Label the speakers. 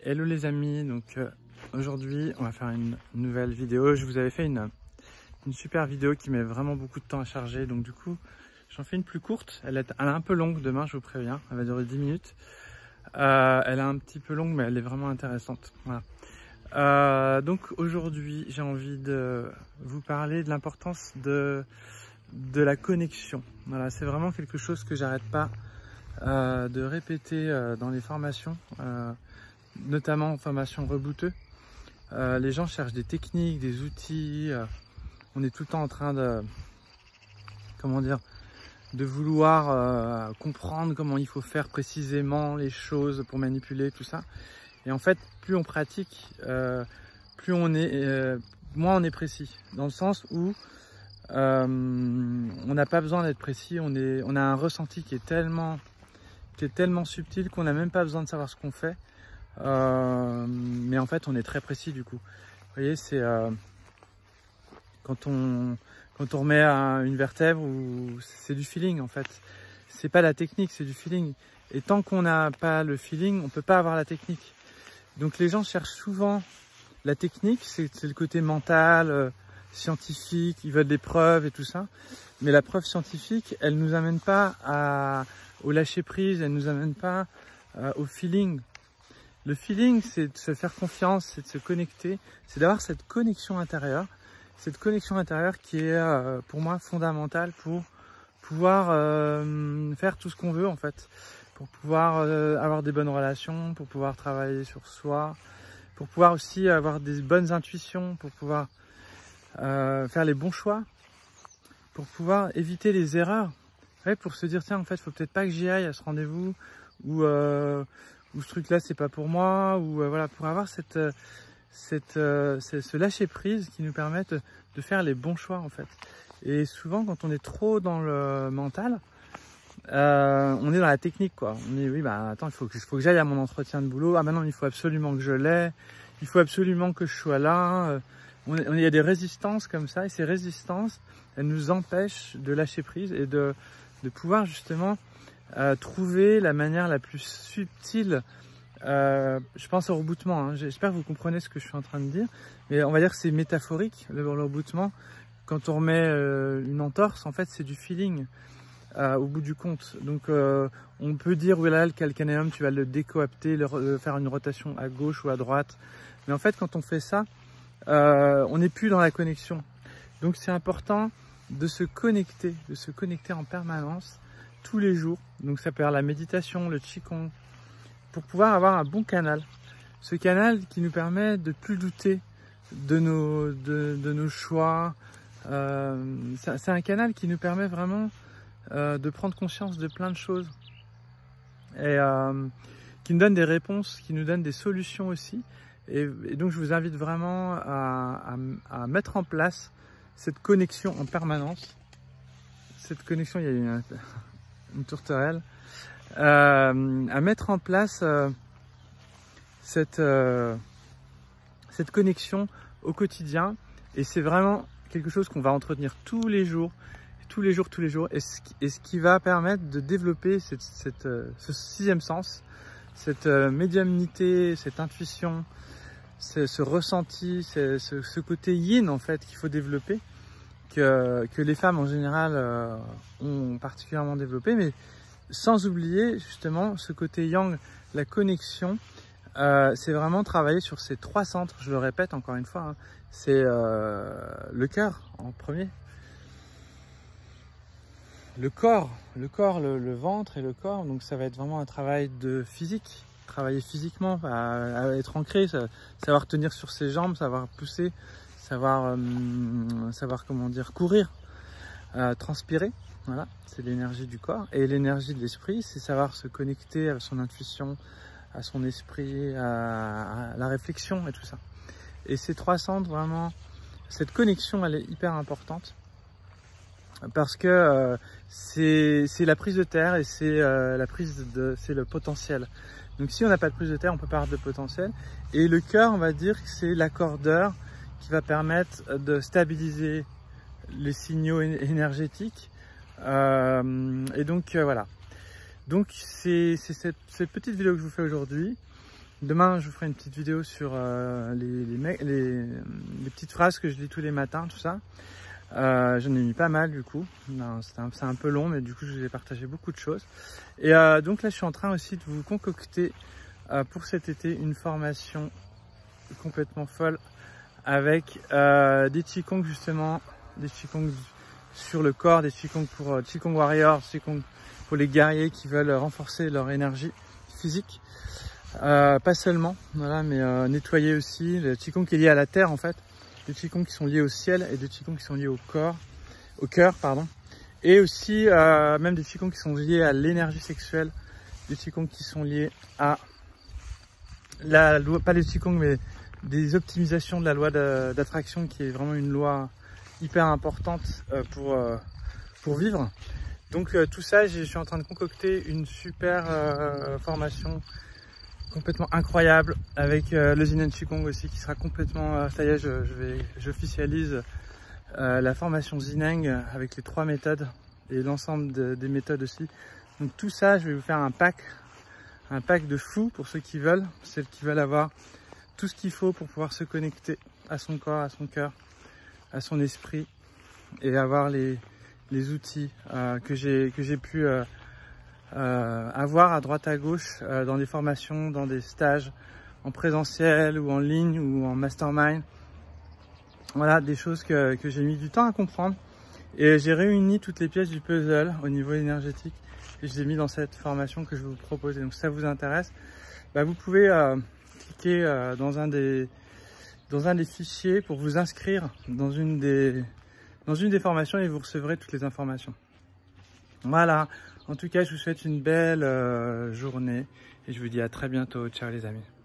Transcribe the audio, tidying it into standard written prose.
Speaker 1: Hello les amis, donc aujourd'hui on va faire une nouvelle vidéo. Je vous avais fait une super vidéo qui met vraiment beaucoup de temps à charger, donc du coup j'en fais une plus courte. Elle est un peu longue demain, je vous préviens, elle va durer 10 minutes. Elle est un petit peu longue mais elle est vraiment intéressante. Voilà. Donc aujourd'hui j'ai envie de vous parler de l'importance de la connexion. Voilà, c'est vraiment quelque chose que j'arrête pas de répéter dans les formations. Notamment en formation Rebooteux. Les gens cherchent des techniques, des outils. On est tout le temps en train de, de vouloir comprendre comment il faut faire précisément les choses pour manipuler tout ça. Et en fait, plus on pratique, plus on est, moins on est précis. Dans le sens où on n'a pas besoin d'être précis. On a un ressenti qui est tellement subtil qu'on n'a même pas besoin de savoir ce qu'on fait. Mais en fait on est très précis du coup. Vous voyez, c'est quand on remet une vertèbre, c'est du feeling en fait. C'est pas la technique, c'est du feeling. Et tant qu'on n'a pas le feeling, on peut pas avoir la technique. Donc les gens cherchent souvent la technique, c'est le côté mental, scientifique, ils veulent des preuves et tout ça. Mais la preuve scientifique, elle nous amène pas au lâcher prise, elle nous amène pas au feeling. Le feeling, c'est de se faire confiance, c'est de se connecter, c'est d'avoir cette connexion intérieure. Cette connexion intérieure qui est pour moi fondamentale pour pouvoir faire tout ce qu'on veut en fait. Pour pouvoir avoir des bonnes relations, pour pouvoir travailler sur soi, pour pouvoir aussi avoir des bonnes intuitions, pour pouvoir faire les bons choix, pour pouvoir éviter les erreurs. Ouais, pour se dire tiens en fait, faut peut-être pas que j'y aille à ce rendez-vous ou ce truc là c'est pas pour moi, ou voilà, pour avoir ce lâcher prise qui nous permette de faire les bons choix en fait. Et souvent quand on est trop dans le mental, on est dans la technique quoi. On dit oui bah attends, il faut que j'aille à mon entretien de boulot, ah maintenant il faut absolument que je l'aie, il faut absolument que je sois là. Il y a des résistances comme ça, et ces résistances elles nous empêchent de lâcher prise et de pouvoir justement trouver la manière la plus subtile. Je pense au rebootement, hein. J'espère que vous comprenez ce que je suis en train de dire, mais on va dire que c'est métaphorique le rebootement. Quand on remet une entorse, en fait c'est du feeling au bout du compte. Donc on peut dire oui là le calcanéum tu vas le décoapter, faire une rotation à gauche ou à droite, mais en fait quand on fait ça on n'est plus dans la connexion. Donc c'est important de se connecter en permanence tous les jours. Donc ça peut être la méditation, le qigong, pour pouvoir avoir un bon canal. Ce canal qui nous permet de plus douter de nos choix. C'est un canal qui nous permet vraiment de prendre conscience de plein de choses. Et qui nous donne des réponses, qui nous donne des solutions aussi. Et donc je vous invite vraiment à mettre en place cette connexion en permanence. Cette connexion, il y a une tourterelle. À mettre en place cette connexion au quotidien, et c'est vraiment quelque chose qu'on va entretenir tous les jours, et ce qui va permettre de développer ce sixième sens, cette médiumnité, cette intuition, ce ressenti, ce côté yin en fait qu'il faut développer, que les femmes en général ont particulièrement développé, mais sans oublier justement ce côté yang, la connexion. C'est vraiment travailler sur ces trois centres, je le répète encore une fois, hein. C'est le cœur en premier, le corps, le ventre et le corps. Donc ça va être vraiment un travail de physique, travailler physiquement, à être ancré, savoir tenir sur ses jambes, savoir pousser, savoir comment dire, courir, transpirer. Voilà, c'est l'énergie du corps. Et l'énergie de l'esprit, c'est savoir se connecter à son intuition, à son esprit, à la réflexion et tout ça. Et ces trois centres, vraiment, cette connexion, elle est hyper importante. Parce que c'est la prise de terre, et c'est le potentiel. Donc si on n'a pas de prise de terre, on peut pas avoir de potentiel. Et le cœur, on va dire que c'est l'accordeur qui va permettre de stabiliser les signaux énergétiques. Et donc voilà. Donc c'est cette petite vidéo que je vous fais aujourd'hui. Demain, je vous ferai une petite vidéo sur les petites phrases que je lis tous les matins, tout ça. J'en ai mis pas mal du coup. C'est un peu long, mais du coup, je vous ai partagé beaucoup de choses. Et donc là, je suis en train aussi de vous concocter pour cet été une formation complètement folle avec des Qigong justement, des Qigong sur le corps, des Qigong pour Qigong Warrior, Qigong pour les guerriers qui veulent renforcer leur énergie physique. Pas seulement, voilà, mais nettoyer aussi. Le Qigong qui est lié à la terre en fait, des Qigong qui sont liés au ciel et des Qigong qui sont liés au cœur, pardon. Et aussi même des Qigong qui sont liés à l'énergie sexuelle, des Qigong qui sont liés à la loi, pas les Qigong mais des optimisations de la loi d'attraction qui est vraiment une loi hyper importante pour vivre. Donc tout ça, je suis en train de concocter une super formation complètement incroyable avec le Yin Qigong aussi qui sera complètement, ça y est, j'officialise la formation Zineng avec les 3 méthodes et l'ensemble des méthodes aussi. Donc tout ça, je vais vous faire un pack de fou pour ceux qui veulent avoir tout ce qu'il faut pour pouvoir se connecter à son corps, à son cœur, à son esprit et avoir les outils que j'ai pu avoir à droite à gauche dans des formations, dans des stages en présentiel ou en ligne ou en mastermind. Voilà, des choses que j'ai mis du temps à comprendre et j'ai réuni toutes les pièces du puzzle au niveau énergétique et je les ai mis dans cette formation que je vais vous proposer. Donc si ça vous intéresse, bah, vous pouvez cliquer dans un des fichiers pour vous inscrire dans une des formations et vous recevrez toutes les informations. Voilà, en tout cas je vous souhaite une belle journée et je vous dis à très bientôt. Ciao les amis.